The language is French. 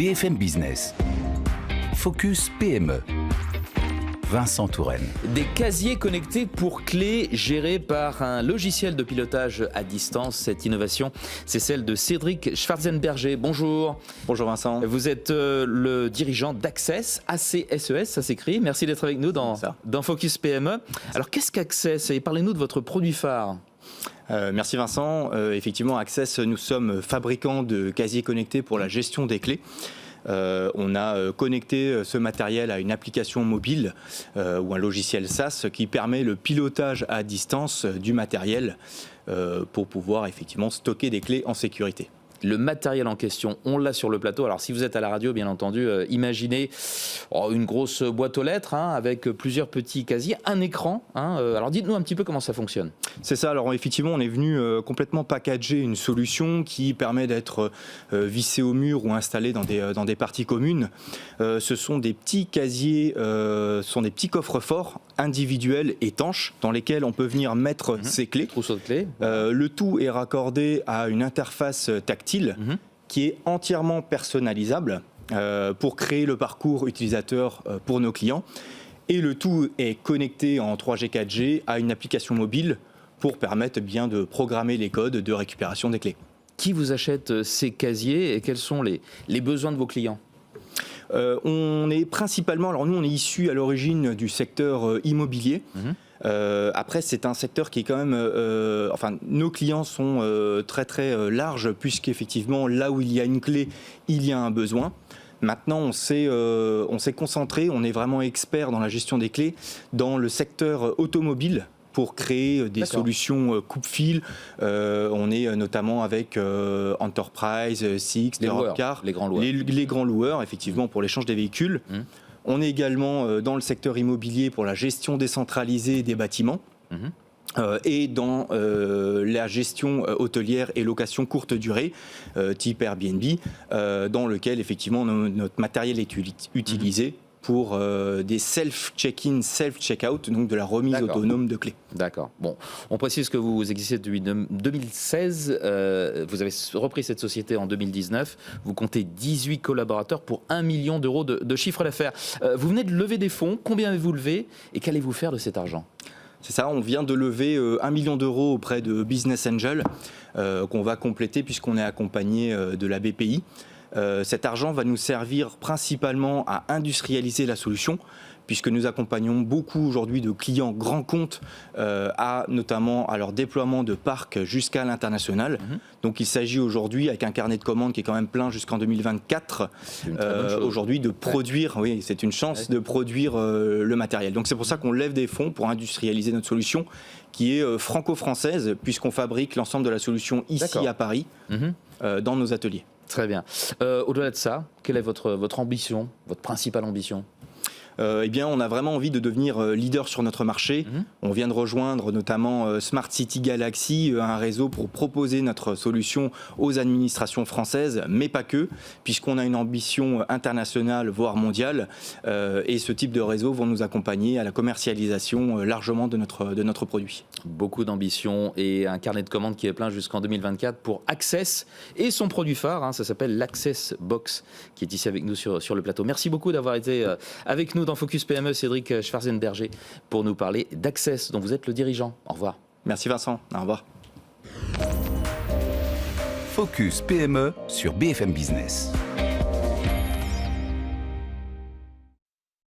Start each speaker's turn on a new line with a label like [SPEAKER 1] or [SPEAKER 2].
[SPEAKER 1] BFM Business. Focus PME. Vincent Touraine.
[SPEAKER 2] Des casiers connectés pour clés gérés par un logiciel de pilotage à distance. Cette innovation, c'est celle de Cédric Schwarzenberger. Bonjour.
[SPEAKER 3] Bonjour Vincent.
[SPEAKER 2] Vous êtes le dirigeant d'Access, ACSES, ça s'écrit. Merci d'être avec nous dans Focus PME. Alors qu'est-ce qu'Access et parlez-nous de votre produit phare.
[SPEAKER 3] Merci Vincent. Effectivement, Access, nous sommes fabricants de casiers connectés pour la gestion des clés. On a connecté ce matériel à une application mobile ou un logiciel SaaS qui permet le pilotage à distance du matériel pour pouvoir effectivement stocker des clés en sécurité.
[SPEAKER 2] Le matériel en question, on l'a sur le plateau. Alors si vous êtes à la radio, bien entendu, imaginez une grosse boîte aux lettres avec plusieurs petits casiers, un écran. Alors dites-nous un petit peu comment ça fonctionne.
[SPEAKER 3] C'est ça, alors effectivement on est venu complètement packager une solution qui permet d'être vissée au mur ou installée dans des parties communes. Ce sont des petits casiers, sont des petits coffres forts individuels étanches dans lesquels on peut venir mettre ses clés.
[SPEAKER 2] Trousseau de clés.
[SPEAKER 3] Le tout est raccordé à une interface tactile qui est entièrement personnalisable pour créer le parcours utilisateur pour nos clients. Et le tout est connecté en 3G, 4G à une application mobile pour permettre bien de programmer les codes de récupération des clés.
[SPEAKER 2] Qui vous achète ces casiers et quels sont les besoins de vos clients ?
[SPEAKER 3] On est principalement, alors nous on est issus à l'origine du secteur immobilier. Après, c'est un secteur qui est quand même... nos clients sont très très larges puisqu'effectivement, là où il y a une clé, il y a un besoin. Maintenant, on s'est concentré, on est vraiment expert dans la gestion des clés dans le secteur automobile pour créer des solutions coupe-fil. On est notamment avec Enterprise, Sixt, Europcar,
[SPEAKER 2] les grands loueurs.
[SPEAKER 3] Les grands loueurs, effectivement, pour l'échange des véhicules. On est également dans le secteur immobilier pour la gestion décentralisée des bâtiments et dans la gestion hôtelière et location courte durée, type Airbnb, dans lequel effectivement notre matériel est utilisé pour des self-check-in, self-check-out, donc de la remise autonome de clés.
[SPEAKER 2] D'accord. Bon, on précise que vous existez depuis 2016. Vous avez repris cette société en 2019. Vous comptez 18 collaborateurs pour 1 million d'euros de chiffre d'affaires. Vous venez de lever des fonds. Combien avez-vous levé et qu'allez-vous faire de cet argent ?
[SPEAKER 3] C'est ça, on vient de lever 1 million d'euros auprès de Business Angel, qu'on va compléter puisqu'on est accompagné de la BPI. Cet argent va nous servir principalement à industrialiser la solution, puisque nous accompagnons beaucoup aujourd'hui de clients grands comptes, notamment à leur déploiement de parcs jusqu'à l'international. Donc il s'agit aujourd'hui, avec un carnet de commandes qui est quand même plein jusqu'en 2024, aujourd'hui de produire, oui c'est une chance, de produire le matériel. Donc c'est pour ça qu'on lève des fonds pour industrialiser notre solution, qui est franco-française, puisqu'on fabrique l'ensemble de la solution ici à Paris, dans nos ateliers.
[SPEAKER 2] Très bien. Au-delà de ça, quelle est votre ambition, votre principale ambition ?
[SPEAKER 3] Eh bien, on a vraiment envie de devenir leader sur notre marché. On vient de rejoindre notamment Smart City Galaxy, un réseau pour proposer notre solution aux administrations françaises, mais pas que, puisqu'on a une ambition internationale, voire mondiale. Et ce type de réseau vont nous accompagner à la commercialisation largement de notre produit.
[SPEAKER 2] Beaucoup d'ambition et un carnet de commandes qui est plein jusqu'en 2024 pour Access et son produit phare, ça s'appelle l'Access Box, qui est ici avec nous sur le plateau. Merci beaucoup d'avoir été avec nous dans Focus PME, Cédric Schwarzenberger, pour nous parler d'Access, dont vous êtes le dirigeant. Au revoir.
[SPEAKER 3] Merci Vincent, au revoir.
[SPEAKER 1] Focus PME sur BFM Business.